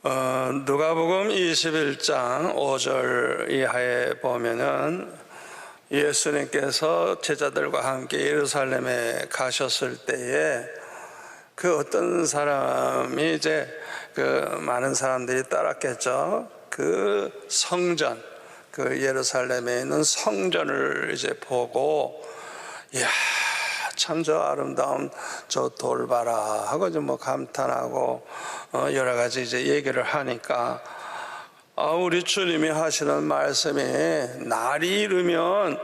누가복음 21장 5절 이하에 보면은 예수님께서 제자들과 함께 예루살렘에 가셨을 때에 그 어떤 사람이 이제 그 많은 사람들이 따랐겠죠. 그 성전, 그 예루살렘에 있는 성전을 이제 보고, 이야, 참 저 아름다운 저 돌 봐라 하고 좀 뭐 감탄하고 여러 가지 이제 얘기를 하니까, 우리 주님이 하시는 말씀이 날이 이르면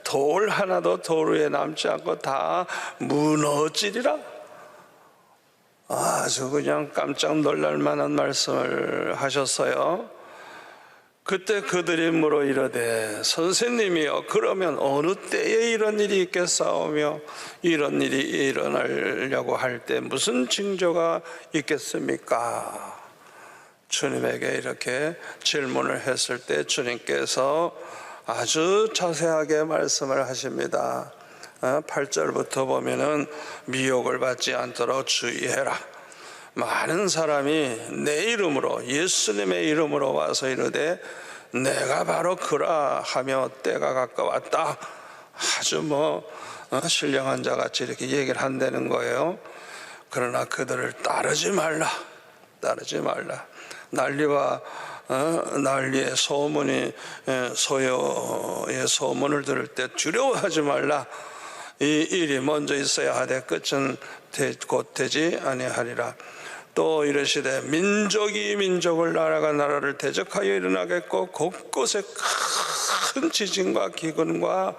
돌 하나도 돌 위에 남지 않고 다 무너지리라. 아주 그냥 깜짝 놀랄 만한 말씀을 하셨어요. 그때 그들이 물어 이르되 선생님이여, 그러면 어느 때에 이런 일이 있겠사오며 이런 일이 일어나려고 할 때 무슨 징조가 있겠습니까? 주님에게 이렇게 질문을 했을 때 주님께서 아주 자세하게 말씀을 하십니다. 8절부터 보면은 미혹을 받지 않도록 주의해라. 많은 사람이 내 이름으로, 예수님의 이름으로 와서 이르되 내가 바로 그라 하며 때가 가까웠다. 아주 신령한 자같이 이렇게 얘기를 한다는 거예요. 그러나 그들을 따르지 말라. 난리와 난리의 소문이 소요의 소문을 들을 때 두려워하지 말라. 이 일이 먼저 있어야 하되 끝은 곧 되지 아니하리라. 또 이르시되 민족이 민족을, 나라가 나라를 대적하여 일어나겠고 곳곳에 큰 지진과 기근과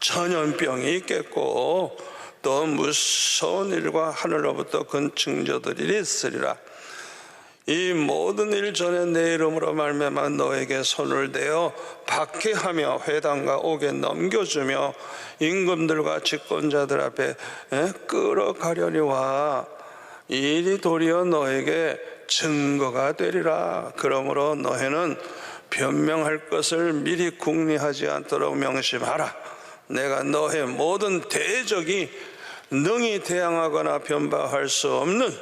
전염병이 있겠고 또 무서운 일과 하늘로부터 큰 징조들이 있으리라. 이 모든 일 전에 내 이름으로 말미암아 너에게 손을 대어 박해하며 회당과 옥에 넘겨주며 임금들과 집권자들 앞에 끌어가려니와 이 일이 도리어 너에게 증거가 되리라. 그러므로 너희는 변명할 것을 미리 궁리하지 않도록 명심하라. 내가 너의 모든 대적이 능히 대항하거나 변방할 수 없는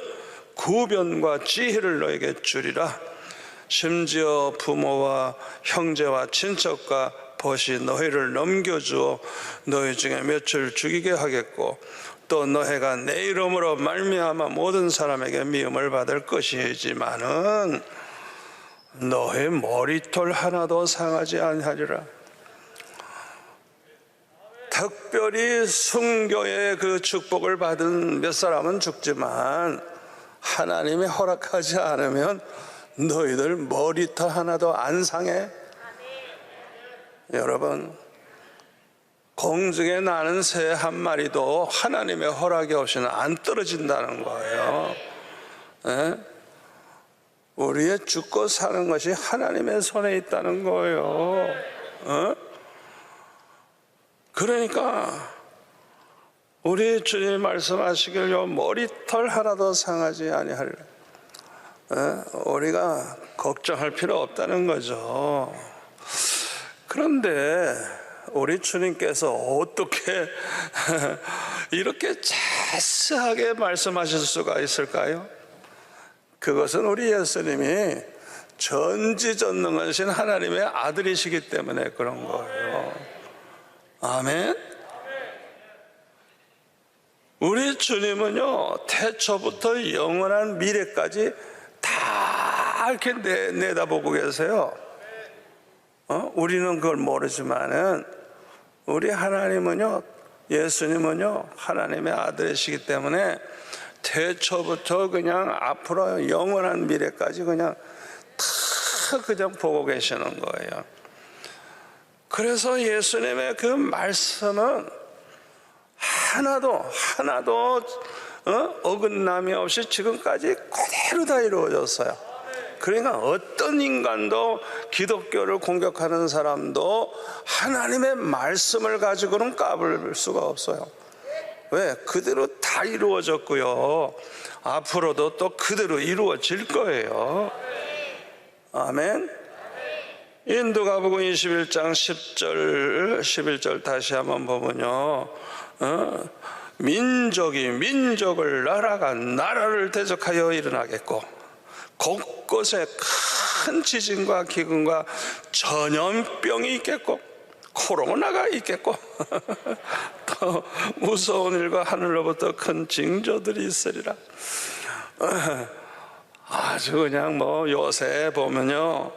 구변과 지혜를 너에게 주리라. 심지어 부모와 형제와 친척과 벗이 너희를 넘겨주어 너희 중에 몇을 죽이게 하겠고 또 너희가 내 이름으로 말미암아 모든 사람에게 미움을 받을 것이지만은 너희 머리털 하나도 상하지 아니하리라. 특별히 순교의 그 축복을 받은 몇 사람은 죽지만 하나님이 허락하지 않으면 너희들 머리털 하나도 안 상해. 여러분, 공중에 나는 새 한 마리도 하나님의 허락이 없이는 안 떨어진다는 거예요. 우리의 죽고 사는 것이 하나님의 손에 있다는 거예요. 그러니까 우리 주님이 말씀하시길 머리털 하나도 상하지 아니하리라. 우리가 걱정할 필요 없다는 거죠. 그런데 우리 주님께서 어떻게 이렇게 자세하게 말씀하실 수가 있을까요? 그것은 우리 예수님이 전지전능하신 하나님의 아들이시기 때문에 그런 거예요. 아멘. 우리 주님은요, 태초부터 영원한 미래까지 다 이렇게 내다보고 계세요. 우리는 그걸 모르지만은 우리 하나님은요, 예수님은요, 하나님의 아들이시기 때문에 태초부터 그냥 앞으로 영원한 미래까지 그냥 다 그냥 보고 계시는 거예요. 그래서 예수님의 그 말씀은 하나도 어긋남이 없이 지금까지 그대로 다 이루어졌어요. 그러니까 어떤 인간도, 기독교를 공격하는 사람도 하나님의 말씀을 가지고는 까불 수가 없어요. 왜? 그대로 다 이루어졌고요, 앞으로도 또 그대로 이루어질 거예요. 아멘. 누가복음 21장 10절 11절 다시 한번 보면요, 민족이 민족을, 나라가 나라를 대적하여 일어나겠고 곳곳에 큰 지진과 기근과 전염병이 있겠고 코로나가 있겠고 또 무서운 일과 하늘로부터 큰 징조들이 있으리라. 아주 그냥 뭐 요새 보면요,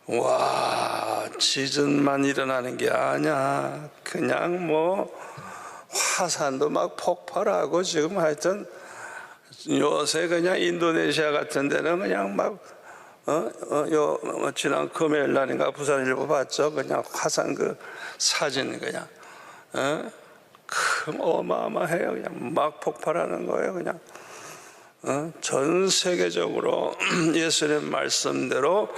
와, 지진만 일어나는 게 아니야. 그냥 뭐 화산도 막 폭발하고 지금 하여튼 요새 그냥 인도네시아 같은 데는 그냥 막 지난 금요일 날인가 부산일보 봤죠? 그냥 화산 그 사진 그냥 큰 어마어마해요. 그냥 막 폭발하는 거예요. 그냥 전 세계적으로 예수님 말씀대로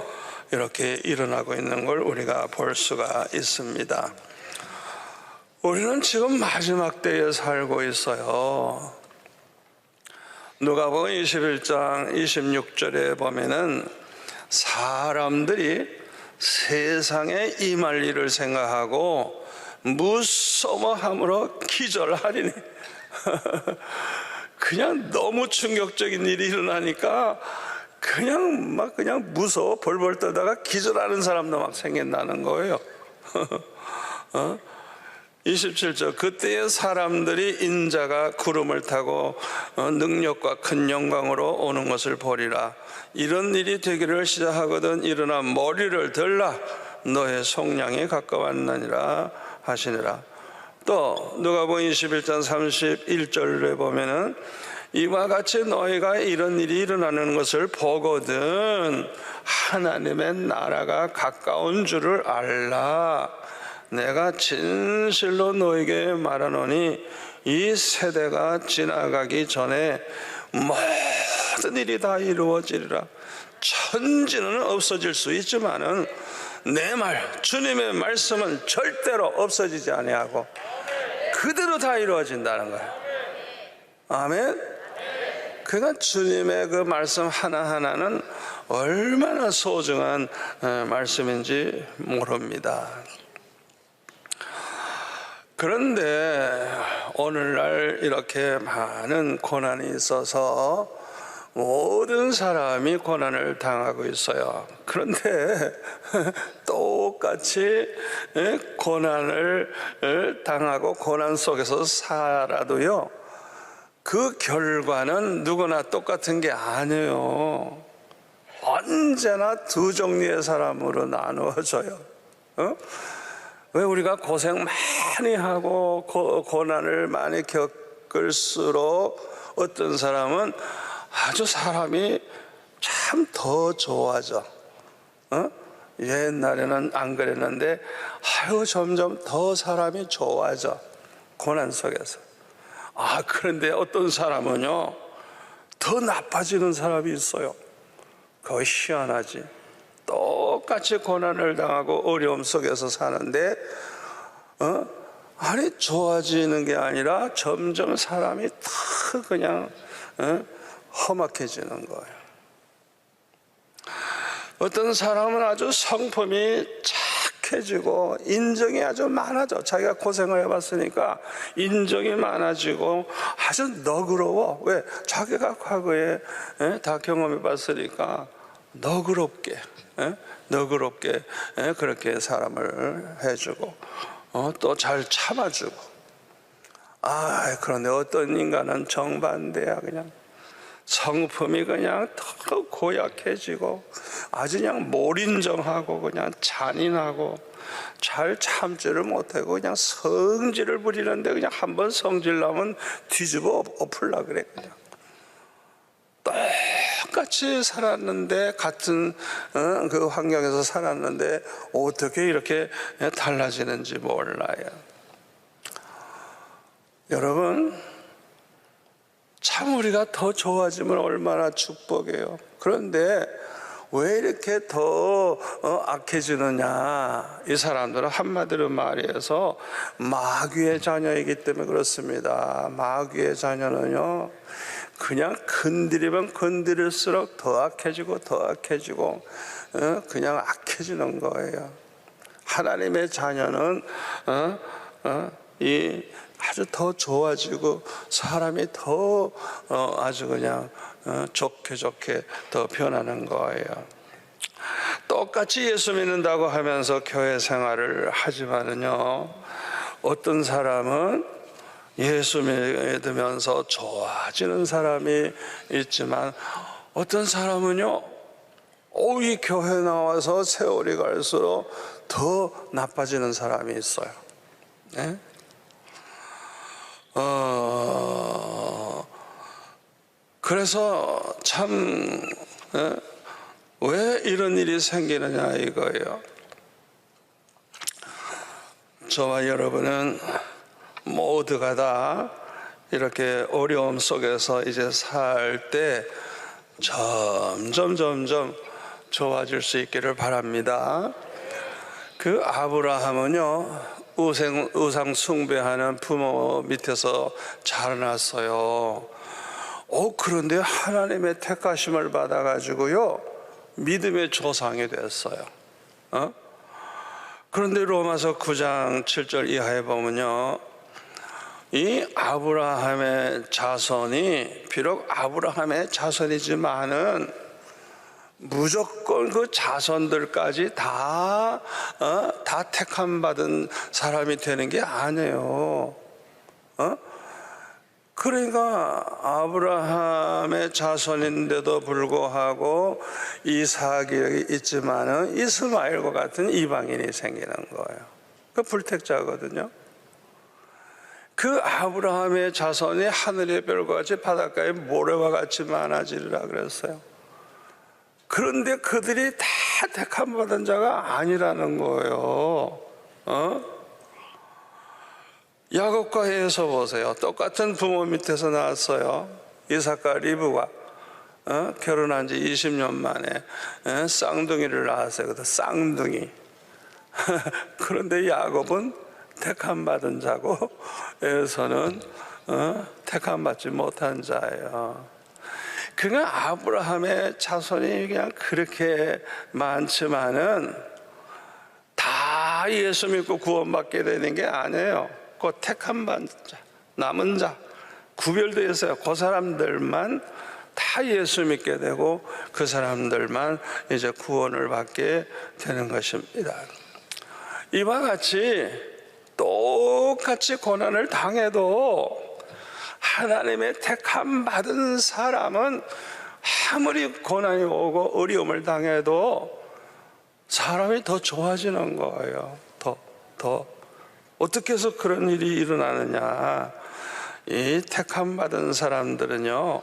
이렇게 일어나고 있는 걸 우리가 볼 수가 있습니다. 우리는 지금 마지막 때에 살고 있어요. 누가복음 21장 26절에 보면은 사람들이 세상에 임할 일을 생각하고 무서워함으로 기절하리니 그냥 너무 충격적인 일이 일어나니까 그냥 무서워 벌벌 떠다가 기절하는 사람도 막 생긴다는 거예요. 27절 그때의 사람들이 인자가 구름을 타고 능력과 큰 영광으로 오는 것을 보리라. 이런 일이 되기를 시작하거든 일어나 머리를 들라 너의 속량이 가까웠느니라 하시니라. 또 누가복음 21장 31절에 보면은 이와 같이 너희가 이런 일이 일어나는 것을 보거든 하나님의 나라가 가까운 줄을 알라. 내가 진실로 너에게 말하노니 이 세대가 지나가기 전에 모든 일이 다 이루어지리라. 천지는 없어질 수 있지만은 내 말, 주님의 말씀은 절대로 없어지지 아니하고 그대로 다 이루어진다는 거예요. 아멘. 그러니까 주님의 그 말씀 하나하나는 얼마나 소중한 말씀인지 모릅니다. 그런데 오늘날 이렇게 많은 고난이 있어서 모든 사람이 고난을 당하고 있어요. 그런데 똑같이 고난을 당하고 고난 속에서 살아도요, 그 결과는 누구나 똑같은 게 아니에요. 언제나 두 종류의 사람으로 나누어져요. 왜 우리가 고생 많이 하고 고난을 많이 겪을수록 어떤 사람은 아주 사람이 참 더 좋아져. 옛날에는 안 그랬는데 아유 점점 더 사람이 좋아져. 고난 속에서. 그런데 어떤 사람은요 더 나빠지는 사람이 있어요. 그거 희한하지. 똑같이 고난을 당하고 어려움 속에서 사는데 아니 좋아지는 게 아니라 점점 사람이 다 그냥 험악해지는 거예요. 어떤 사람은 아주 성품이 착해지고 인정이 아주 많아져. 자기가 고생을 해봤으니까 인정이 많아지고 아주 너그러워. 왜? 자기가 과거에 다 경험해봤으니까 너그럽게 그렇게 사람을 해주고 또 잘 참아주고. 그런데 어떤 인간은 정반대야. 그냥 성품이 그냥 더 고약해지고 아주 그냥 몰인정하고 그냥 잔인하고 잘 참지를 못하고 그냥 성질을 부리는데 그냥 한번 성질 나면 뒤집어 엎으려 그래. 그냥 똑같이 살았는데 같은 그 환경에서 살았는데 어떻게 이렇게 달라지는지 몰라요. 여러분, 참 우리가 더 좋아지면 얼마나 축복이에요. 그런데 왜 이렇게 더 악해지느냐? 이 사람들은 한마디로 말해서 마귀의 자녀이기 때문에 그렇습니다. 마귀의 자녀는요 그냥 건드리면 건드릴수록 더 악해지고 그냥 악해지는 거예요. 하나님의 자녀는 이 아주 더 좋아지고 사람이 더 아주 그냥 좋게 더 변하는 거예요. 똑같이 예수 믿는다고 하면서 교회 생활을 하지만은요, 어떤 사람은 예수 믿으면서 좋아지는 사람이 있지만 어떤 사람은요, 이 교회 나와서 세월이 갈수록 더 나빠지는 사람이 있어요. 네? 그래서 참 왜 이런 일이 생기느냐 이거예요. 저와 여러분은 모두가 다 이렇게 어려움 속에서 이제 살 때 점점 좋아질 수 있기를 바랍니다. 그 아브라함은요, 우상 숭배하는 부모 밑에서 자라났어요. 그런데 하나님의 택하심을 받아가지고요, 믿음의 조상이 됐어요. 그런데 로마서 9장 7절 이하에 보면요, 이 아브라함의 자손이 비록 아브라함의 자손이지만은 무조건 그 자손들까지 다 택함 받은 사람이 되는 게 아니에요. 그러니까 아브라함의 자손인데도 불구하고 이삭이 있지만은 이스마엘과 같은 이방인이 생기는 거예요. 그 불택자거든요. 그 아브라함의 자손이 하늘의 별과 같이 바닷가의 모래와 같이 많아지리라 그랬어요. 그런데 그들이 다 택함 받은 자가 아니라는 거예요. 야곱과 에서 보세요. 똑같은 부모 밑에서 나왔어요. 이삭과 리브가 결혼한 지 20년 만에 쌍둥이를 낳았어요. 쌍둥이. 그런데 야곱은 택함 받은 자고 에서는 택함 받지 못한 자예요. 그러니까 아브라함의 자손이 그냥 그렇게 많지만은 다 예수 믿고 구원받게 되는 게 아니에요. 그 택함 받은 자, 남은 자 구별되어 있어요. 그 사람들만 다 예수 믿게 되고 그 사람들만 이제 구원을 받게 되는 것입니다. 이와 같이 똑같이 고난을 당해도 하나님의 택함 받은 사람은 아무리 고난이 오고 어려움을 당해도 사람이 더 좋아지는 거예요. 더 어떻게 해서 그런 일이 일어나느냐? 이 택함 받은 사람들은요,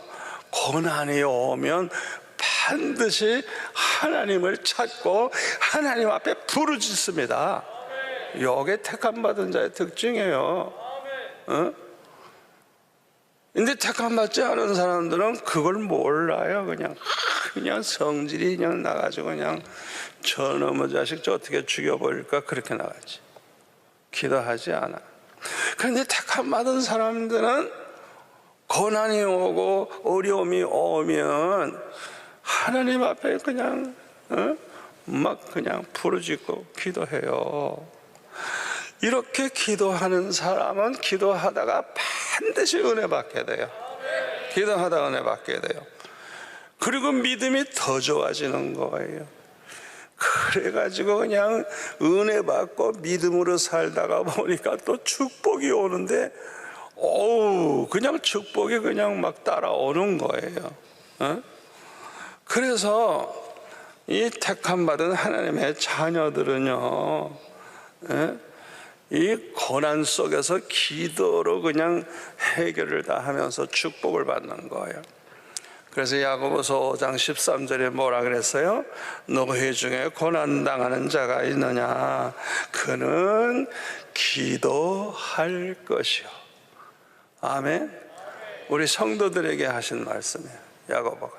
고난이 오면 반드시 하나님을 찾고 하나님 앞에 부르짖습니다. 이게 택함 받은 자의 특징이에요. 근데 택함 받지 않은 사람들은 그걸 몰라요. 그냥 성질이 그냥 나가지고 그냥 저놈의 자식 저 어떻게 죽여버릴까 그렇게 나가지. 기도하지 않아. 그런데 택함 받은 사람들은 고난이 오고 어려움이 오면 하나님 앞에 그냥 부르짖고 기도해요. 이렇게 기도하는 사람은 기도하다가 반드시 은혜 받게 돼요. 기도하다가 은혜 받게 돼요. 그리고 믿음이 더 좋아지는 거예요. 그래가지고 그냥 은혜 받고 믿음으로 살다가 보니까 또 축복이 오는데 그냥 축복이 그냥 막 따라오는 거예요. 그래서 이 택함 받은 하나님의 자녀들은요, 이 고난 속에서 기도로 그냥 해결을 다 하면서 축복을 받는 거예요. 그래서 야고보서 5장 13절에 뭐라 그랬어요? 너희 중에 고난당하는 자가 있느냐? 그는 기도할 것이요. 아멘. 우리 성도들에게 하신 말씀이에요, 야고보가.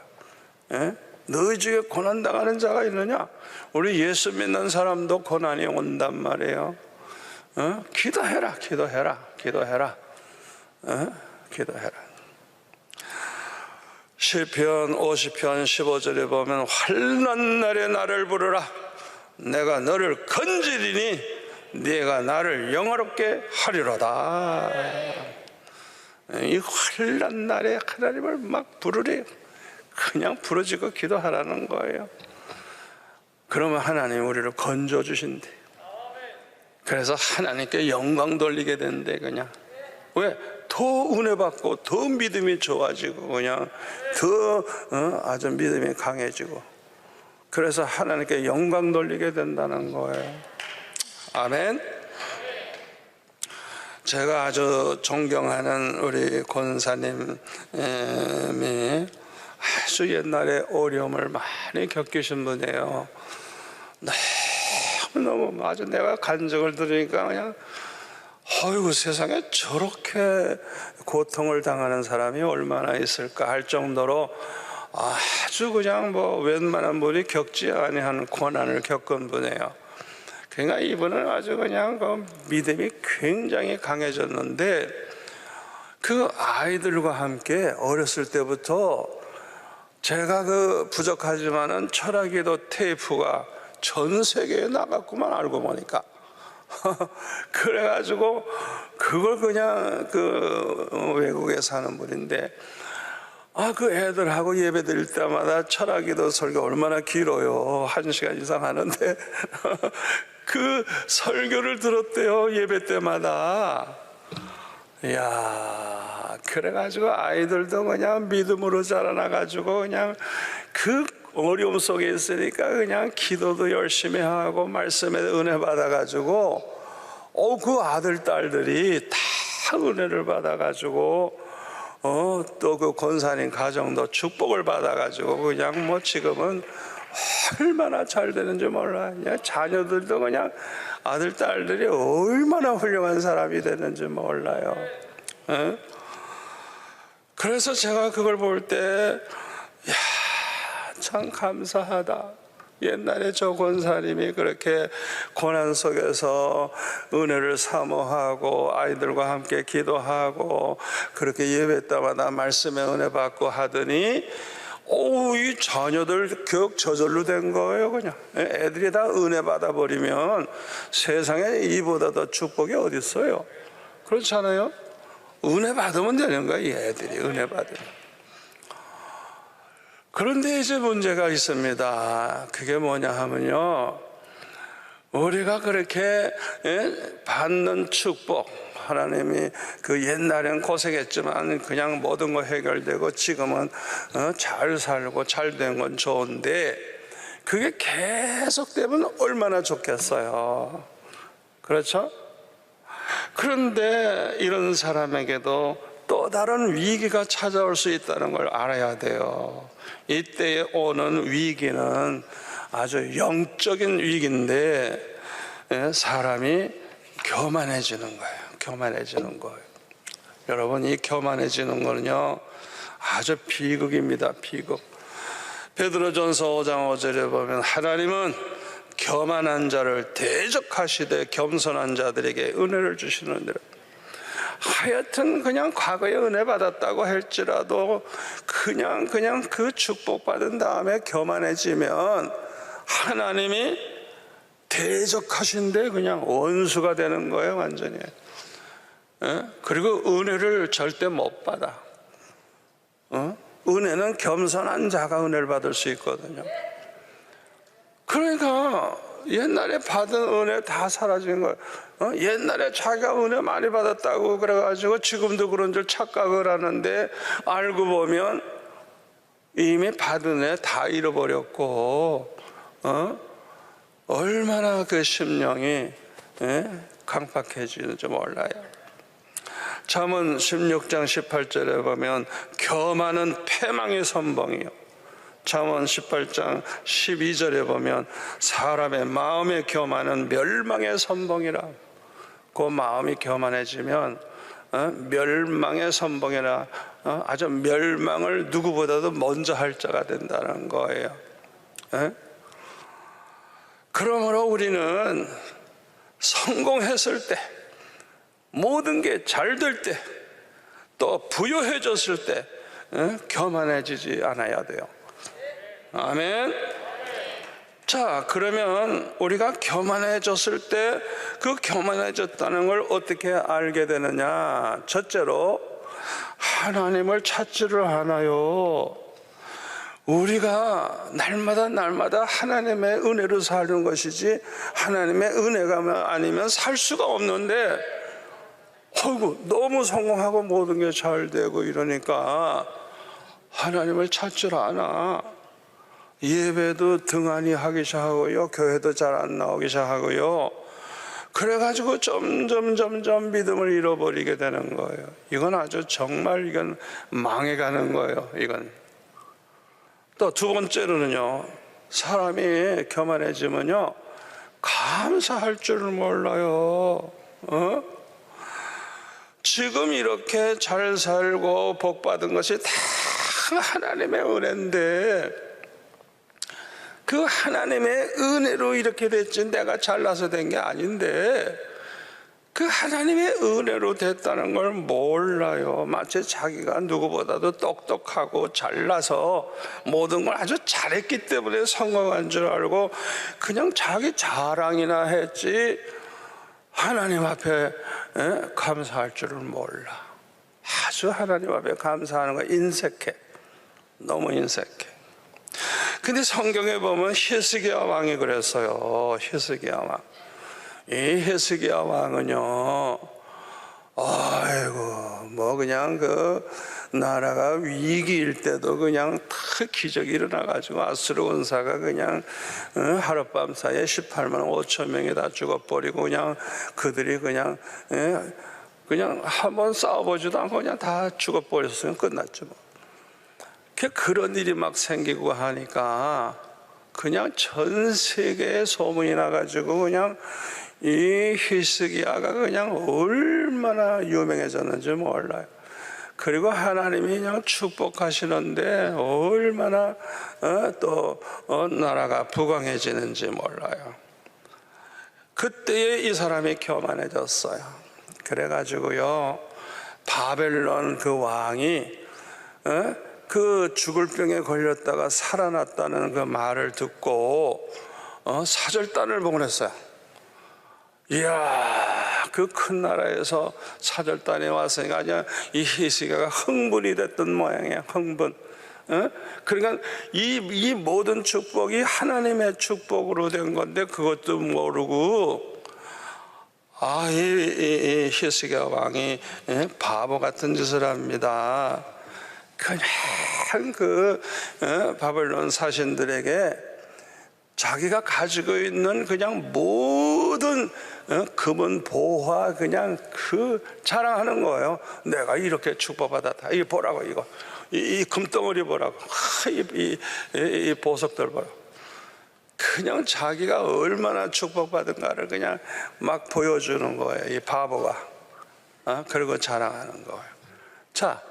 너희 중에 고난당하는 자가 있느냐? 우리 예수 믿는 사람도 고난이 온단 말이에요. 기도해라. 시편 50편 15절에 보면 환난 날에 나를 부르라. 내가 너를 건지리니 네가 나를 영화롭게 하리로다. 이 환난 날에 하나님을 막 부르래요. 그냥 부르짖고 기도하라는 거예요. 그러면 하나님 우리를 건져주신대. 그래서 하나님께 영광 돌리게 된대. 그냥 왜? 더 은혜 받고 더 믿음이 좋아지고 그냥 더 아주 믿음이 강해지고, 그래서 하나님께 영광 돌리게 된다는 거예요. 아멘. 제가 아주 존경하는 우리 권사님이 아주 옛날에 어려움을 많이 겪으신 분이에요. 너무 아주 내가 간증을 들으니까 그냥 어이구, 세상에 저렇게 고통을 당하는 사람이 얼마나 있을까 할 정도로 아주 그냥 뭐 웬만한 분이 겪지 아니한 고난을 겪은 분이에요. 그러니까 이분은 아주 그냥 그 믿음이 굉장히 강해졌는데, 그 아이들과 함께 어렸을 때부터 제가 그 부족하지만은 철학기도 테이프가 전 세계에 나갔구만, 알고 보니까. 그래가지고 그걸 그냥 그 외국에 사는 분인데, 그 애들하고 예배 드릴 때마다 철학기도 설교 얼마나 길어요. 1시간 이상 하는데 그 설교를 들었대요, 예배 때마다. 이야, 그래가지고 아이들도 그냥 믿음으로 자라나가지고 그냥 그 어려움 속에 있으니까 그냥 기도도 열심히 하고 말씀에 은혜 받아가지고 그 아들 딸들이 다 은혜를 받아가지고 또 그 권사님 가정도 축복을 받아가지고 그냥 뭐 지금은 얼마나 잘 되는지 몰라. 그냥 자녀들도 그냥 아들 딸들이 얼마나 훌륭한 사람이 되는지 몰라요. 그래서 제가 그걸 볼 때 참 감사하다. 옛날에 저 권사님이 그렇게 고난 속에서 은혜를 사모하고 아이들과 함께 기도하고 그렇게 예배 때마다 말씀에 은혜 받고 하더니 이 자녀들 교육 저절로 된 거예요. 그냥 애들이 다 은혜 받아버리면 세상에 이보다 더 축복이 어디 있어요? 그렇지 않아요? 은혜 받으면 되는 거예요. 이 애들이 은혜 받으면. 그런데 이제 문제가 있습니다. 그게 뭐냐 하면요, 우리가 그렇게 받는 축복, 하나님이 그 옛날엔 고생했지만 그냥 모든 거 해결되고 지금은 잘 살고 잘 된 건 좋은데, 그게 계속되면 얼마나 좋겠어요. 그렇죠? 그런데 이런 사람에게도 또 다른 위기가 찾아올 수 있다는 걸 알아야 돼요. 이때에 오는 위기는 아주 영적인 위기인데 사람이 교만해지는 거예요. 교만해지는 거예요. 여러분, 이 교만해지는 거는요 아주 비극입니다. 비극. 베드로전서 5장 5절에 보면 하나님은 교만한 자를 대적하시되 겸손한 자들에게 은혜를 주시느니라. 하여튼 그냥 과거에 은혜 받았다고 할지라도 그냥 그 축복받은 다음에 교만해지면 하나님이 대적하신데 그냥 원수가 되는 거예요, 완전히. 그리고 은혜를 절대 못 받아. 은혜는 겸손한 자가 은혜를 받을 수 있거든요. 그러니까 옛날에 받은 은혜 다 사라진 거예요. 옛날에 자기가 은혜 많이 받았다고 그래가지고 지금도 그런 줄 착각을 하는데, 알고 보면 이미 받은 은혜 다 잃어버렸고 얼마나 그 심령이 강팍해지는지 몰라요. 잠언 16장 18절에 보면 교만은 패망의 선봉이요, 잠언 18장 12절에 보면 사람의 마음의 교만은 멸망의 선봉이라. 그 마음이 교만해지면 멸망의 선봉이라, 아주 멸망을 누구보다도 먼저 할 자가 된다는 거예요. 그러므로 우리는 성공했을 때, 모든 게 잘 될 때, 또 부유해졌을 때 교만해지지 않아야 돼요. 아멘. 자, 그러면 우리가 교만해졌을 때 그 교만해졌다는 걸 어떻게 알게 되느냐? 첫째로 하나님을 찾지를 않아요. 우리가 날마다 하나님의 은혜로 사는 것이지 하나님의 은혜가 아니면 살 수가 없는데, 어이구 너무 성공하고 모든 게 잘 되고 이러니까 하나님을 찾질 않아. 예배도 등한히 하기 시작하고요, 교회도 잘 안 나오기 시작하고요. 그래가지고 점점 믿음을 잃어버리게 되는 거예요. 이건 아주 정말 이건 망해가는 거예요. 이건. 또 두 번째로는요, 사람이 교만해지면요 감사할 줄을 몰라요. 지금 이렇게 잘 살고 복 받은 것이 다 하나님의 은혜인데, 그 하나님의 은혜로 이렇게 됐지 내가 잘나서 된 게 아닌데, 그 하나님의 은혜로 됐다는 걸 몰라요. 마치 자기가 누구보다도 똑똑하고 잘나서 모든 걸 아주 잘했기 때문에 성공한 줄 알고 그냥 자기 자랑이나 했지 하나님 앞에 감사할 줄을 몰라. 아주 하나님 앞에 감사하는 거 인색해. 너무 인색해. 근데 성경에 보면 히스기야 왕이 그랬어요. 히스기야 왕. 이 히스기야 왕은요, 아이고 뭐 그냥 그 나라가 위기일 때도 그냥 다 기적이 일어나가지고 아수르 군사가 그냥 하룻밤 사이에 18만 5천 명이 다 죽어버리고, 그냥 그들이 그냥 한번 싸워보지도 않고 그냥 다 죽어버렸으면 끝났죠. 뭐. 그런 일이 막 생기고 하니까 그냥 전 세계에 소문이 나가지고 그냥 이 히스기야가 그냥 얼마나 유명해졌는지 몰라요. 그리고 하나님이 그냥 축복하시는데 얼마나 또 나라가 부강해지는지 몰라요. 그때에 이 사람이 교만해졌어요. 그래가지고요, 바벨론 그 왕이 그 죽을 병에 걸렸다가 살아났다는 그 말을 듣고 사절단을 보냈어요. 이야, 그 큰 나라에서 사절단이 왔으니까 그냥 이 히스기야가 흥분이 됐던 모양이야. 흥분. 그러니까 이 모든 축복이 하나님의 축복으로 된 건데 그것도 모르고, 이 히스기야 왕이 바보 같은 짓을 합니다. 그냥 그 바벨론 사신들에게 자기가 가지고 있는 그냥 모든 금은 보화 그냥 그 자랑하는 거예요. 내가 이렇게 축복받았다. 이 보라고, 이거 이 금덩어리 보라고, 이 보석들 보라고. 그냥 자기가 얼마나 축복받은가를 그냥 막 보여주는 거예요, 이 바보가. 그리고 자랑하는 거예요. 자,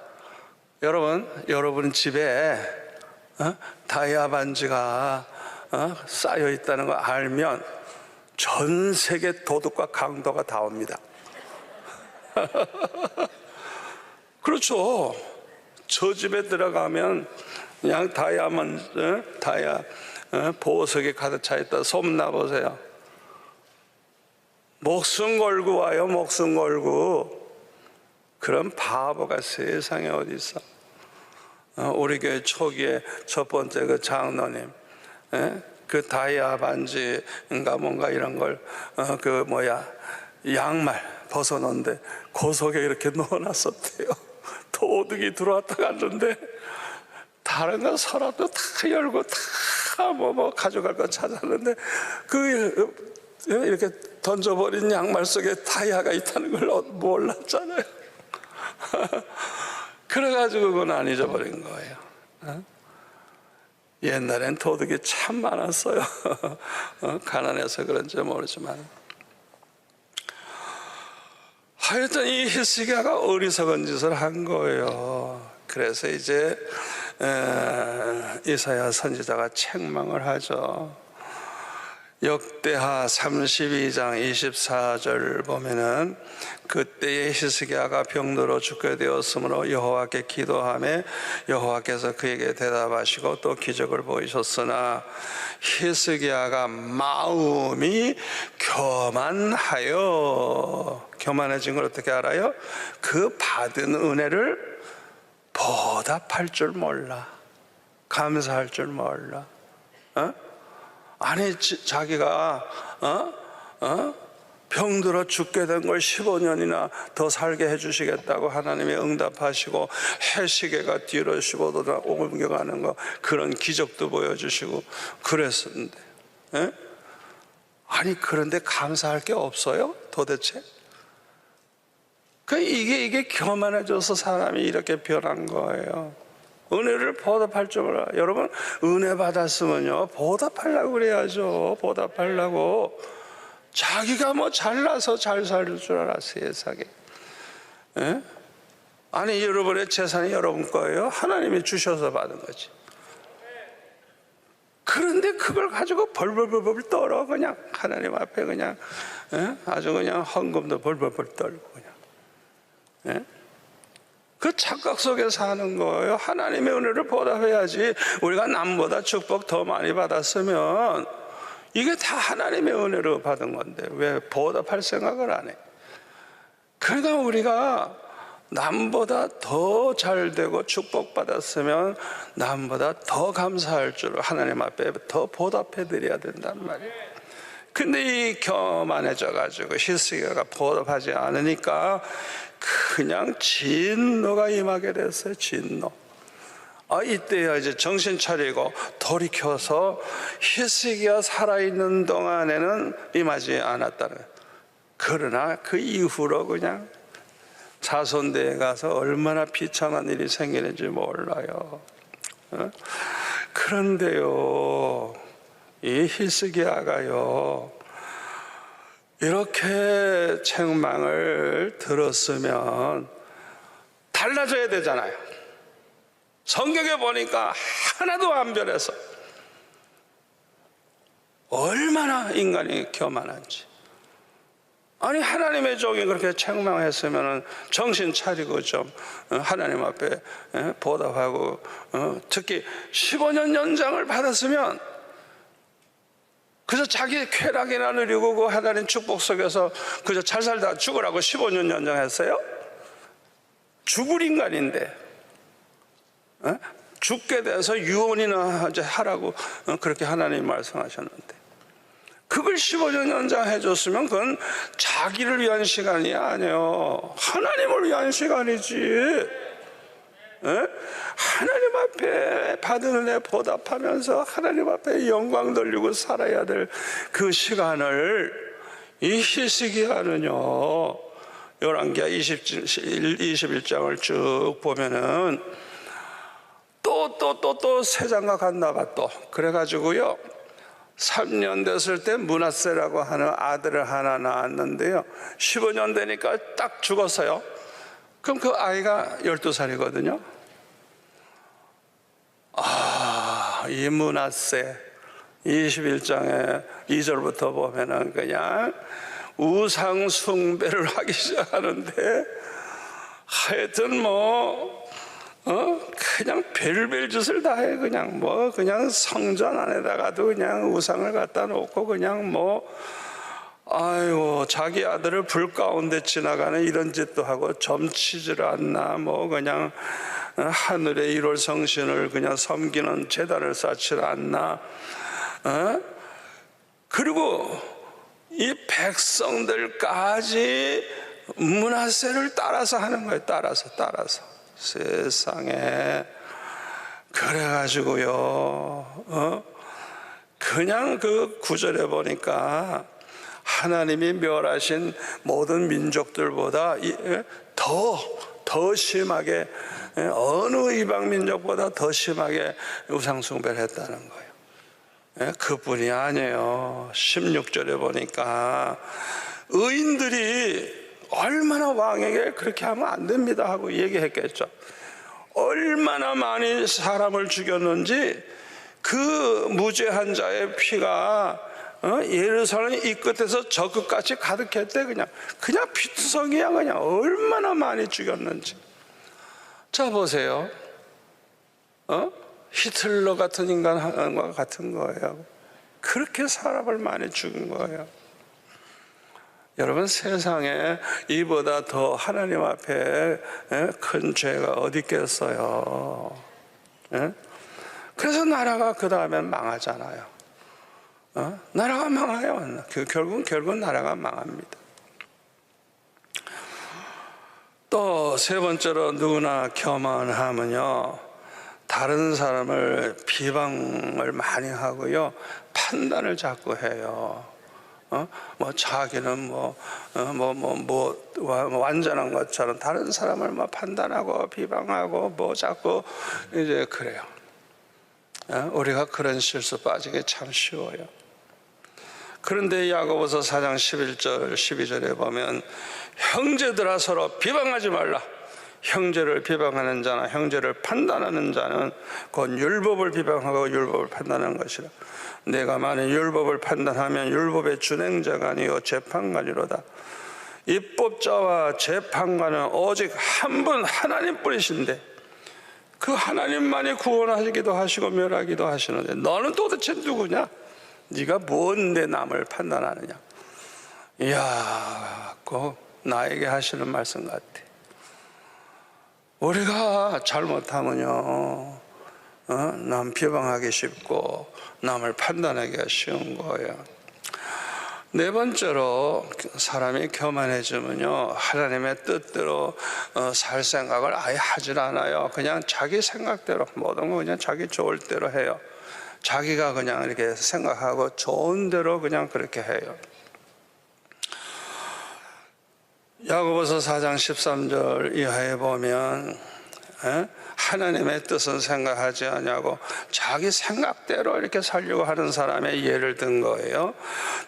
여러분 집에 다이아 반지가 쌓여 있다는 거 알면 전 세계 도둑과 강도가 다 옵니다. 그렇죠. 저 집에 들어가면 그냥 다이아 보석이 가득 차 있다 소문나 보세요. 목숨 걸고 와요. 목숨 걸고. 그런 바보가 세상에 어디 있어. 우리 교회 초기에 첫 번째 그 장로님, 그 다이아 반지인가 뭔가 이런 걸 양말 벗어놓는데 그 속에 이렇게 넣어놨었대요. 도둑이 들어왔다 갔는데 다른 건 서랍도 다 열고 다 뭐 가져갈 거 찾았는데 이렇게 던져버린 양말 속에 다이아가 있다는 걸 몰랐잖아요. 그래가지고 그건 안 잊어버린 거예요. 옛날엔 도둑이 참 많았어요. 가난해서 그런지 모르지만. 하여튼 이 히스기야가 어리석은 짓을 한 거예요. 그래서 이제 이사야 선지자가 책망을 하죠. 역대하 32장 24절 보면은 그때에 히스기야가 병들어 죽게 되었으므로 여호와께 기도하며 여호와께서 그에게 대답하시고 또 기적을 보이셨으나 히스기야가 마음이 교만하여, 교만해진 걸 어떻게 알아요? 그 받은 은혜를 보답할 줄 몰라, 감사할 줄 몰라. 아니 자기가 병들어 죽게 된 걸 15년이나 더 살게 해주시겠다고 하나님이 응답하시고 해시계가 뒤로 15도 옮겨가는 거, 그런 기적도 보여주시고 그랬었는데, 아니 그런데 감사할 게 없어요 도대체? 이게 교만해져서 사람이 이렇게 변한 거예요. 은혜를 보답할 줄 몰라. 여러분, 은혜 받았으면요 보답하려고 그래야죠. 보답하려고. 자기가 뭐 잘나서 잘 살 줄 알아 세상에. 아니 여러분의 재산이 여러분 거예요. 하나님이 주셔서 받은 거지. 그런데 그걸 가지고 벌벌벌벌 떨어. 그냥 하나님 앞에 그냥 아주 그냥 헌금도 벌벌벌 떨고 그냥. 그 착각 속에 사는 거예요. 하나님의 은혜를 보답해야지. 우리가 남보다 축복 더 많이 받았으면 이게 다 하나님의 은혜로 받은 건데 왜 보답할 생각을 안 해? 그러니까 우리가 남보다 더 잘 되고 축복받았으면 남보다 더 감사할 줄 하나님 앞에 더 보답해 드려야 된단 말이에요. 근데 이 교만해져 가지고 히스기야가 보답하지 않으니까 그냥 진노가 임하게 됐어요. 진노. 이때야 이제 정신 차리고 돌이켜서 히스기야 살아있는 동안에는 임하지 않았다는 거예요. 그러나 그 이후로 그냥 자손대에 가서 얼마나 비참한 일이 생기는지 몰라요. 그런데요, 이 히스기야가요 이렇게 책망을 들었으면 달라져야 되잖아요. 성경에 보니까 하나도 안 변해서 얼마나 인간이 교만한지. 아니 하나님의 종이 그렇게 책망했으면 정신 차리고 좀 하나님 앞에 보답하고, 특히 15년 연장을 받았으면 그저 자기 쾌락이나 누리고 그 하나님 축복 속에서 그저 잘 살다 죽으라고 15년 연장했어요? 죽을 인간인데 죽게 돼서 유언이나 이제 하라고 그렇게 하나님이 말씀하셨는데, 그걸 15년 연장해 줬으면 그건 자기를 위한 시간이 아니에요. 하나님을 위한 시간이지. 하나님 앞에 받은 은혜 보답하면서 하나님 앞에 영광 돌리고 살아야 될 그 시간을 이 히스기야는요, 열왕기하 21장을 쭉 보면은 또 새 장가 갔나 봐. 또 그래가지고요 3년 됐을 때 므낫세라고 하는 아들을 하나 낳았는데요 15년 되니까 딱 죽었어요. 그럼 그 아이가 12살이거든요 이 므낫세 21장에 2절부터 보면은 그냥 우상 숭배를 하기 시작하는데, 하여튼 그냥 별별 짓을 다 해. 그냥 성전 안에다가도 그냥 우상을 갖다 놓고 그냥 아이고 자기 아들을 불 가운데 지나가는 이런 짓도 하고, 점치질 않나 그냥 하늘의 1월 성신을 그냥 섬기는 제단을 쌓질 않나. 그리고 이 백성들까지 므낫세를 따라서 하는 거예요. 따라서 세상에. 그래가지고요 그냥 그 구절에 보니까 하나님이 멸하신 모든 민족들보다 더 심하게, 어느 이방 민족보다 더 심하게 우상숭배를 했다는 거예요. 그뿐이 아니에요. 16절에 보니까 의인들이 얼마나 왕에게 그렇게 하면 안 됩니다 하고 얘기했겠죠. 얼마나 많이 사람을 죽였는지 그 무죄한 자의 피가 예루살렘 이 끝에서 저 끝까지 가득했대. 그냥 피투성이야. 그냥 얼마나 많이 죽였는지. 자 보세요. 히틀러 같은 인간과 같은 거예요. 그렇게 사람을 많이 죽인 거예요. 여러분, 세상에 이보다 더 하나님 앞에 큰 죄가 어디 있겠어요? 그래서 나라가 그 다음엔 망하잖아요. 나라가 망해요. 결국 나라가 망합니다. 또 세 번째로 누구나 교만하면요, 다른 사람을 비방을 많이 하고요, 판단을 자꾸 해요. 자기는 완전한 것처럼 다른 사람을 판단하고 비방하고 자꾸 이제 그래요. 우리가 그런 실수 빠지기 참 쉬워요. 그런데 야고보서 4장 11절 12절에 보면 형제들아 서로 비방하지 말라. 형제를 비방하는 자나 형제를 판단하는 자는 곧 율법을 비방하고 율법을 판단하는 것이라. 내가 만일 율법을 판단하면 율법의 준행자가 아니요 재판관이로다. 입법자와 재판관은 오직 한 분 하나님뿐이신데 그 하나님만이 구원하시기도 하시고 멸하기도 하시는데 너는 도대체 누구냐? 네가 뭔데 남을 판단하느냐? 이야, 꼭 나에게 하시는 말씀 같아. 우리가 잘못하면요, 남 비방하기 쉽고 남을 판단하기가 쉬운 거예요. 네 번째로 사람이 교만해지면요, 하나님의 뜻대로 살 생각을 아예 하질 않아요. 그냥 자기 생각대로 모든 거 그냥 자기 좋을 대로 해요. 자기가 그냥 이렇게 생각하고 좋은 대로 그냥 그렇게 해요. 야고보서 4장 13절 이하에 보면 하나님의 뜻은 생각하지 않냐고 자기 생각대로 이렇게 살려고 하는 사람의 예를 든 거예요.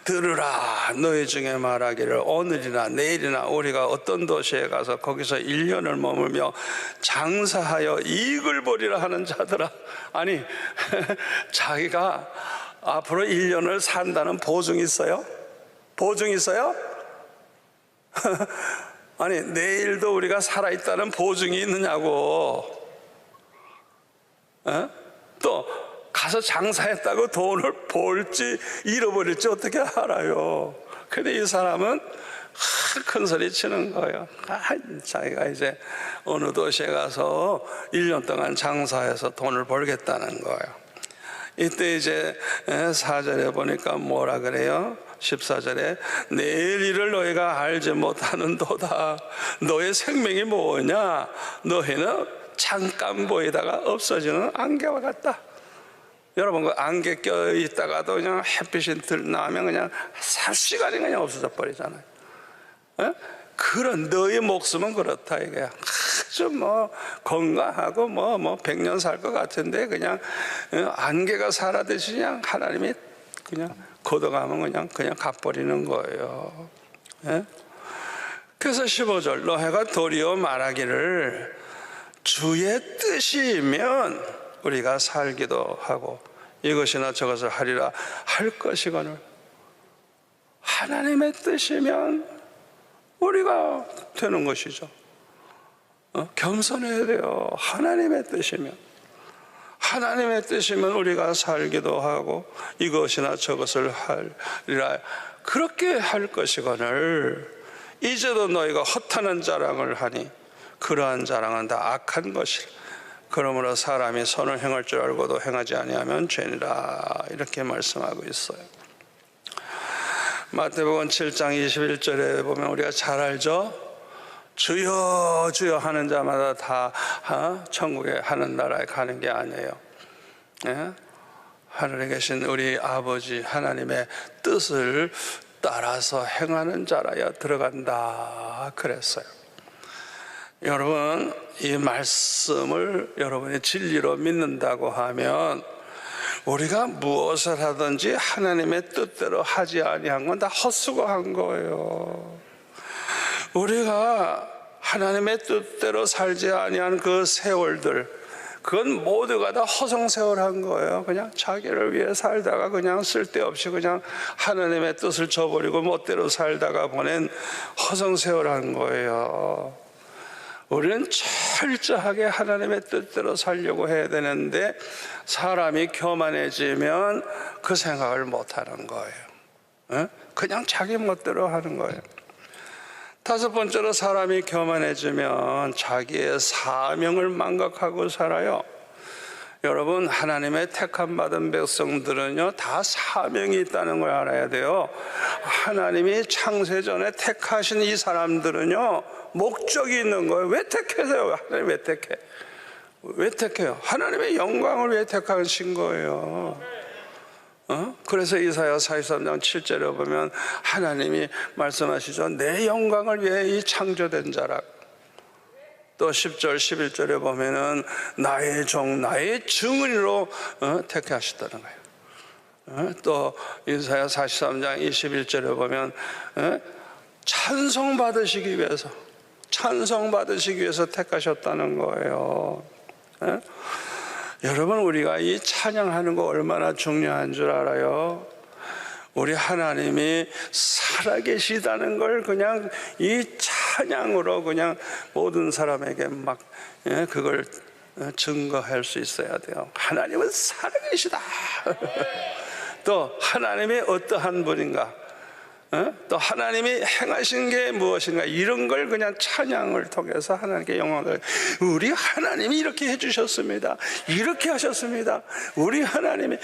들으라, 너희 중에 말하기를 오늘이나 내일이나 우리가 어떤 도시에 가서 거기서 1년을 머물며 장사하여 이익을 보리라 하는 자들아. 아니 자기가 앞으로 1년을 산다는 보증이 있어요? 보증이 있어요? 아니 내일도 우리가 살아있다는 보증이 있느냐고. 또 가서 장사했다고 돈을 벌지 잃어버릴지 어떻게 알아요? 근데 이 사람은 큰 소리 치는 거예요. 자기가 이제 어느 도시에 가서 1년 동안 장사해서 돈을 벌겠다는 거예요. 이때 이제 4절에 보니까 뭐라 그래요? 14절에 내일 일을 너희가 알지 못하는도다. 너의 생명이 뭐냐? 너희는 잠깐 보이다가 없어지는 안개와 같다. 여러분, 그 안개 껴 있다가도 그냥 햇빛이 나면 그냥 삽시간이 그냥 없어져 버리잖아요. 그런 너의 목숨은 그렇다 이거야. 아주 건강하고 100년 살 것 같은데 그냥 안개가 사라듯이 그냥 하나님이 그냥 걷어가면 그냥 가버리는 거예요. 그래서 15절 너희가 도리어 말하기를 주의 뜻이면 우리가 살기도 하고 이것이나 저것을 하리라 할 것이거늘. 하나님의 뜻이면 우리가 되는 것이죠. 겸손해야 돼요. 하나님의 뜻이면. 하나님의 뜻이면 우리가 살기도 하고 이것이나 저것을 하리라 그렇게 할 것이거늘. 이제도 너희가 허탄한 자랑을 하니 그러한 자랑은 다 악한 것이라. 그러므로 사람이 선을 행할 줄 알고도 행하지 아니하면 죄니라. 이렇게 말씀하고 있어요. 마태복음 7장 21절에 보면 우리가 잘 알죠? 주여 주여 하는 자마다 다 천국에 하는 나라에 가는 게 아니에요. 하늘에 계신 우리 아버지 하나님의 뜻을 따라서 행하는 자라야 들어간다 그랬어요. 여러분, 이 말씀을 여러분이 진리로 믿는다고 하면 우리가 무엇을 하든지 하나님의 뜻대로 하지 아니한 건 다 헛수고한 거예요. 우리가 하나님의 뜻대로 살지 아니한 그 세월들, 그건 모두가 다 허송세월한 거예요. 그냥 자기를 위해 살다가 그냥 쓸데없이 그냥 하나님의 뜻을 저버리고 멋대로 살다가 보낸 허송세월한 거예요. 우리는 철저하게 하나님의 뜻대로 살려고 해야 되는데 사람이 교만해지면 그 생각을 못하는 거예요. 그냥 자기 멋대로 하는 거예요. 다섯 번째로, 사람이 교만해지면 자기의 사명을 망각하고 살아요. 여러분, 하나님의 택함 받은 백성들은요, 다 사명이 있다는 걸 알아야 돼요. 하나님이 창세전에 택하신 이 사람들은요, 목적이 있는 거예요. 왜 택하세요? 하나님 왜 택해? 왜 택해요? 하나님의 영광을 위해 택하신 거예요. 그래서 이사야 43장 7절에 보면 하나님이 말씀하시죠. 내 영광을 위해 이 창조된 자라. 또 10절 11절에 보면은 나의 종 나의 증인으로 택하셨다는 거예요. 또 이사야 43장 21절에 보면 찬송 받으시기 위해서 택하셨다는 거예요. 여러분, 우리가 이 찬양하는 거 얼마나 중요한 줄 알아요? 우리 하나님이 살아계시다는 걸 그냥 이 찬양으로 그냥 모든 사람에게 막 그걸 증거할 수 있어야 돼요. 하나님은 살아계시다. 또 하나님이 어떠한 분인가, 또 하나님이 행하신 게 무엇인가, 이런 걸 그냥 찬양을 통해서 하나님께 영광을, 우리 하나님이 이렇게 해주셨습니다, 이렇게 하셨습니다, 우리 하나님이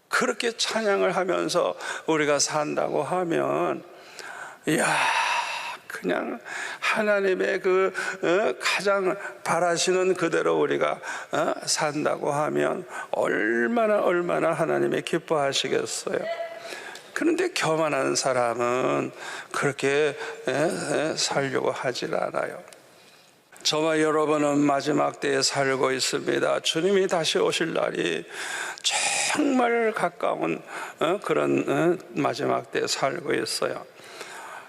그렇게 찬양을 하면서 우리가 산다고 하면, 이야, 그냥 하나님의 그 가장 바라시는 그대로 우리가 산다고 하면 얼마나 하나님이 기뻐하시겠어요. 그런데 교만한 사람은 그렇게 살려고 하질 않아요. 저와 여러분은 마지막 때에 살고 있습니다. 주님이 다시 오실 날이 정말 가까운 그런 마지막 때에 살고 있어요.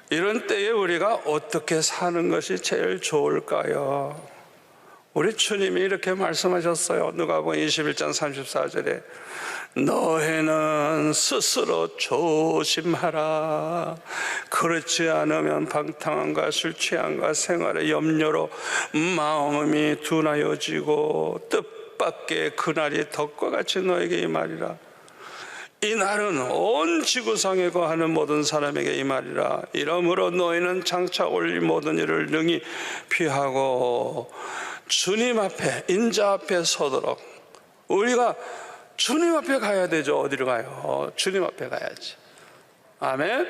이런 때에 우리가 어떻게 사는 것이 제일 좋을까요? 우리 주님이 이렇게 말씀하셨어요. 누가복음 21장 34절에 너희는 스스로 조심하라. 그렇지 않으면 방탕함과 술 취함과 생활의 염려로 마음이 둔하여지고 뜻밖의 그날이 덕과 같이 너에게 임하리라. 이 날은 온 지구상에 거하는 모든 사람에게 임하리라. 이러므로 너희는 장차 올 모든 일을 능히 피하고 주님 앞에, 인자 앞에 서도록. 우리가 주님 앞에 가야 되죠. 어디로 가요? 주님 앞에 가야지. 아멘.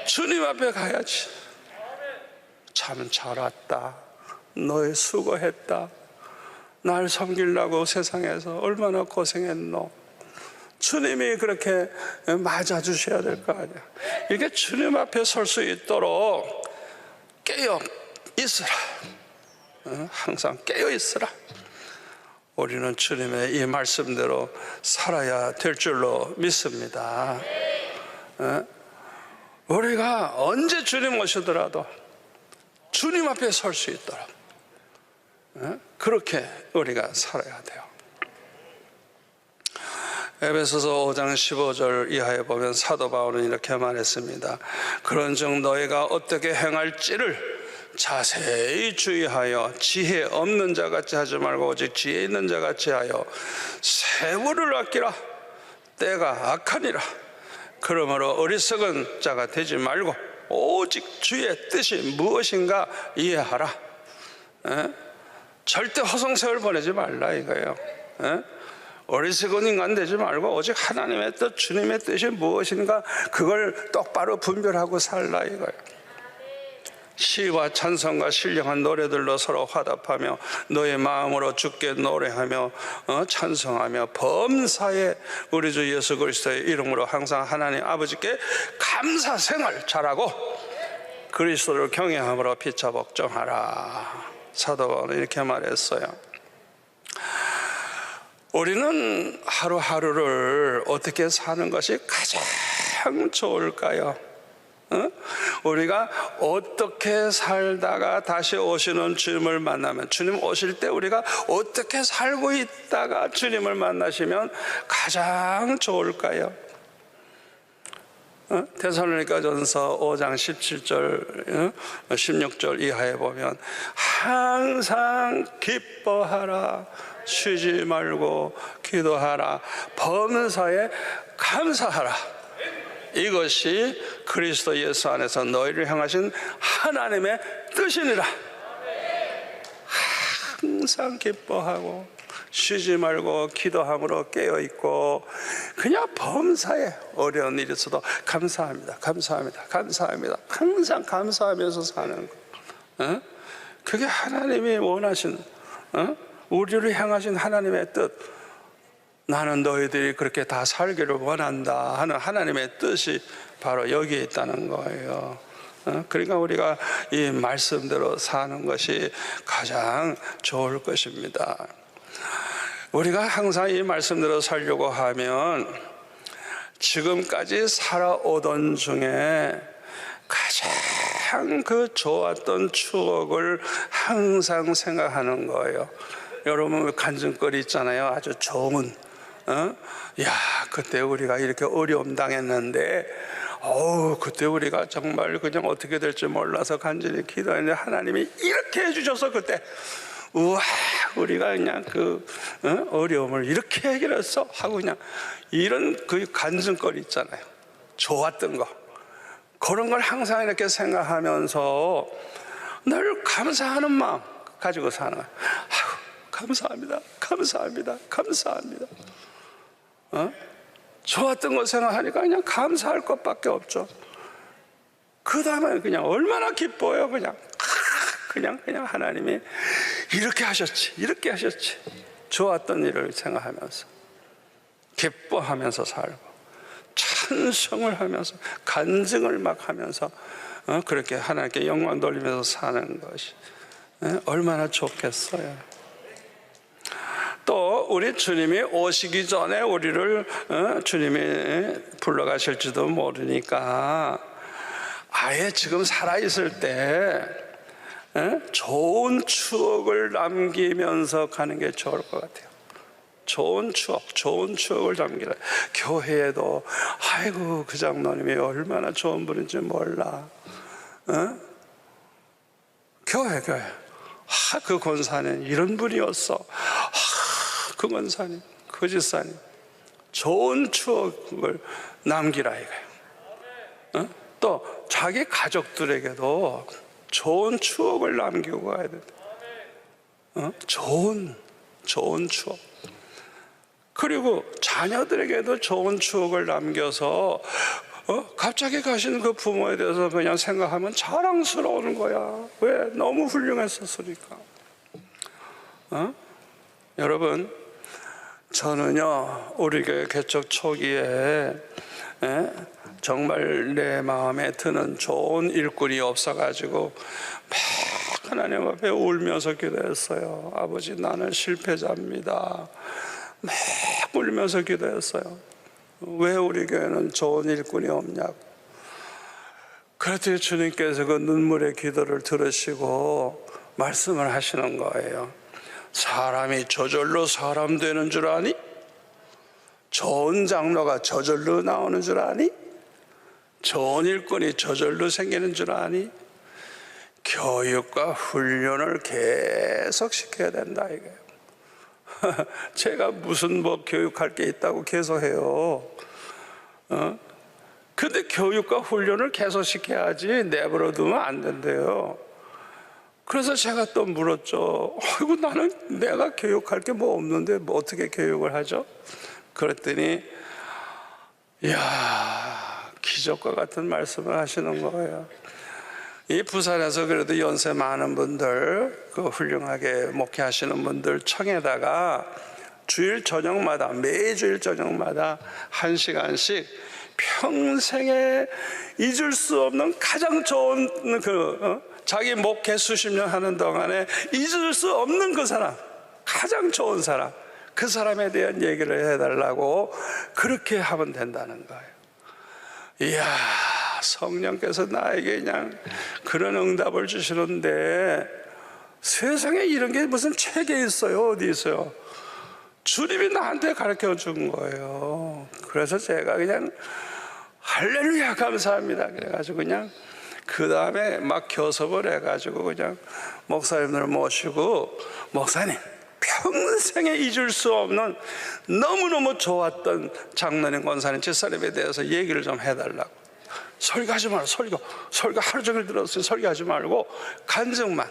주님 앞에 가야지. 참 잘 왔다, 너희 수고했다, 날 섬기려고 세상에서 얼마나 고생했노. 주님이 그렇게 맞아주셔야 될 거 아니야. 이렇게 주님 앞에 설 수 있도록 깨어 있으라. 항상 깨어 있으라. 우리는 주님의 이 말씀대로 살아야 될 줄로 믿습니다. 우리가 언제 주님 오시더라도 주님 앞에 설 수 있도록 그렇게 우리가 살아야 돼요. 에베소서 5장 15절 이하에 보면 사도 바울은 이렇게 말했습니다. 그런즉 너희가 어떻게 행할지를 자세히 주의하여 지혜 없는 자 같이 하지 말고 오직 지혜 있는 자 같이 하여 세월을 아끼라. 때가 악하니라. 그러므로 어리석은 자가 되지 말고 오직 주의 뜻이 무엇인가 이해하라. 절대 허송세월 보내지 말라 이거예요. 어리석은 인간 되지 말고 오직 하나님의 뜻, 주님의 뜻이 무엇인가 그걸 똑바로 분별하고 살라 이거예요. 시와 찬송과 신령한 노래들로 서로 화답하며 너의 마음으로 주께 노래하며 찬송하며 범사에 우리 주 예수 그리스도의 이름으로 항상 하나님 아버지께 감사 생활 잘하고 그리스도를 경외함으로 피차 복종하라. 사도 바울은 이렇게 말했어요. 우리는 하루하루를 어떻게 사는 것이 가장 좋을까요? 우리가 어떻게 살다가 다시 오시는 주님을 만나면, 주님 오실 때 우리가 어떻게 살고 있다가 주님을 만나시면 가장 좋을까요? 데살로니가전서 5장 17절 16절 이하에 보면 항상 기뻐하라, 쉬지 말고 기도하라, 범사에 감사하라. 이것이 그리스도 예수 안에서 너희를 향하신 하나님의 뜻이니라. 항상 기뻐하고 쉬지 말고 기도함으로 깨어있고, 그냥 범사에 어려운 일이 있어도 감사합니다, 감사합니다, 감사합니다, 항상 감사하면서 사는 거. 그게 하나님이 원하신, 우리를 향하신 하나님의 뜻. 나는 너희들이 그렇게 다 살기를 원한다 하는 하나님의 뜻이 바로 여기에 있다는 거예요. 그러니까 우리가 이 말씀대로 사는 것이 가장 좋을 것입니다. 우리가 항상 이 말씀대로 살려고 하면 지금까지 살아오던 중에 가장 그 좋았던 추억을 항상 생각하는 거예요. 여러분 간증거리 있잖아요. 아주 좋은, 야, 그때 우리가 이렇게 어려움 당했는데, 그때 우리가 정말 그냥 어떻게 될지 몰라서 간절히 기도했는데 하나님이 이렇게 해주셔서 그때, 우와, 우리가 그냥 그 어려움을 이렇게 해결했어 하고, 그냥 이런 그 간증거리 있잖아요. 좋았던 거, 그런 걸 항상 이렇게 생각하면서 늘 감사하는 마음 가지고 사는 거예요. 감사합니다, 감사합니다, 감사합니다. 좋았던 거 생각하니까 그냥 감사할 것밖에 없죠. 그 다음에 그냥 얼마나 기뻐요. 그냥 하나님이 이렇게 하셨지, 이렇게 하셨지. 좋았던 일을 생각하면서 기뻐하면서 살고, 찬송을 하면서 간증을 막 하면서 그렇게 하나님께 영광 돌리면서 사는 것이 얼마나 좋겠어요. 또 우리 주님이 오시기 전에 우리를 주님이 불러가실지도 모르니까 아예 지금 살아있을 때 좋은 추억을 남기면서 가는 게 좋을 것 같아요. 좋은 추억을 남기라. 교회에도 아이고 그 장로님이 얼마나 좋은 분인지 몰라. 교회 그 권사는 이런 분이었어. 그 권사님, 그 집사님, 좋은 추억을 남기라 이거예요. 또 자기 가족들에게도 좋은 추억을 남기고 가야 된다. 좋은 추억. 그리고 자녀들에게도 좋은 추억을 남겨서 갑자기 가시는 그 부모에 대해서 그냥 생각하면 자랑스러운 거야. 왜? 너무 훌륭했었으니까. 여러분, 저는요 우리 교회 개척 초기에 정말 내 마음에 드는 좋은 일꾼이 없어가지고 막 하나님 앞에 울면서 기도했어요. 아버지, 나는 실패자입니다. 막 울면서 기도했어요. 왜 우리 교회는 좋은 일꾼이 없냐고. 그랬더니 주님께서 그 눈물의 기도를 들으시고 말씀을 하시는 거예요. 사람이 저절로 사람 되는 줄 아니? 좋은 장로가 저절로 나오는 줄 아니? 좋은 일꾼이 저절로 생기는 줄 아니? 교육과 훈련을 계속 시켜야 된다 이거예요. 제가 무슨 교육할 게 있다고 계속 해요. 근데 교육과 훈련을 계속 시켜야지 내버려 두면 안 된대요. 그래서 제가 또 물었죠. 아이고, 나는 내가 교육할 게 뭐 없는데 뭐 어떻게 교육을 하죠? 그랬더니 이야, 기적과 같은 말씀을 하시는 거예요. 이 부산에서 그래도 연세 많은 분들, 그 훌륭하게 목회하시는 분들 청에다가 주일 저녁마다, 매주일 저녁마다 1시간씩 평생에 잊을 수 없는 가장 좋은 자기 목회 수십 년 하는 동안에 잊을 수 없는 그 사람, 가장 좋은 사람, 그 사람에 대한 얘기를 해달라고 그렇게 하면 된다는 거예요. 이야, 성령께서 나에게 그냥 그런 응답을 주시는데 세상에 이런 게 무슨 책에 있어요? 어디 있어요? 주님이 나한테 가르쳐 준 거예요. 그래서 제가 그냥 할렐루야 감사합니다 그래가지고 그냥 그 다음에 막 교섭을 해가지고 그냥 목사님들 모시고 목사님 평생에 잊을 수 없는 너무너무 좋았던 장로님 권사님 집사님에 대해서 얘기를 좀 해달라고. 설교하지 말고 설교 하루 종일 들었어요. 설교하지 말고 간증만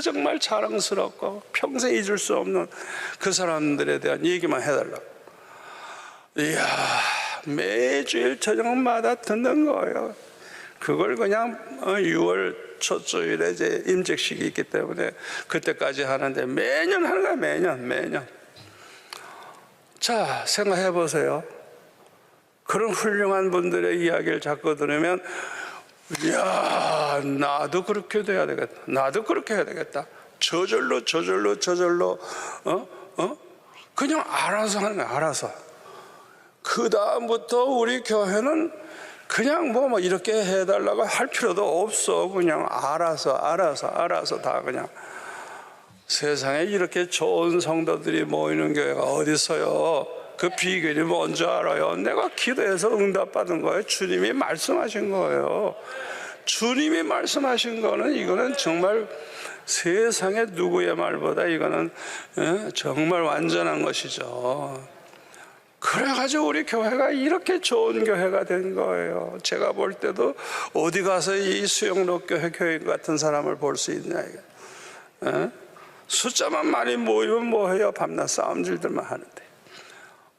정말 자랑스럽고 평생 잊을 수 없는 그 사람들에 대한 얘기만 해달라고. 이야 매주일 저녁마다 듣는 거예요. 그걸 그냥 6월 첫 주일에 이제 임직식이 있기 때문에 그때까지 하는데 매년 하는 거야. 매년. 자 생각해 보세요. 그런 훌륭한 분들의 이야기를 자꾸 들으면 이야 나도 그렇게 돼야 되겠다. 나도 그렇게 해야 되겠다. 저절로 그냥 알아서 하는 거야. 알아서. 그 다음부터 우리 교회는 그냥 뭐 이렇게 해달라고 할 필요도 없어. 그냥 알아서 다 그냥. 세상에 이렇게 좋은 성도들이 모이는 교회가 어디 있어요? 그 비결이 뭔지 알아요? 내가 기도해서 응답받은 거예요. 주님이 말씀하신 거예요. 주님이 말씀하신 거는 이거는 정말 세상의 누구의 말보다 이거는 정말 완전한 것이죠. 그래가지고 우리 교회가 이렇게 좋은 교회가 된 거예요. 제가 볼 때도 어디 가서 이 수영록 교인 같은 사람을 볼 수 있냐 이게. 숫자만 많이 모이면 뭐해요? 밤낮 싸움질들만 하는데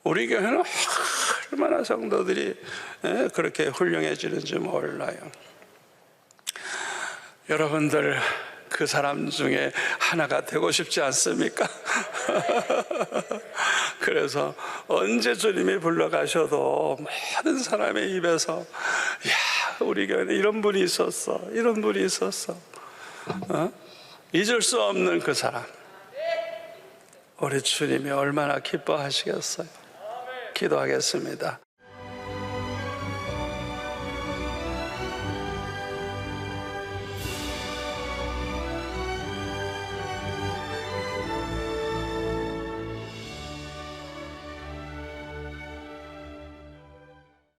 우리 교회는 얼마나 성도들이 그렇게 훌륭해지는지 몰라요. 여러분들 그 사람 중에 하나가 되고 싶지 않습니까? 그래서 언제 주님이 불러가셔도 모든 사람의 입에서 야 우리 교회는 이런 분이 있었어. 잊을 수 없는 그 사람. 우리 주님이 얼마나 기뻐하시겠어요. 기도하겠습니다.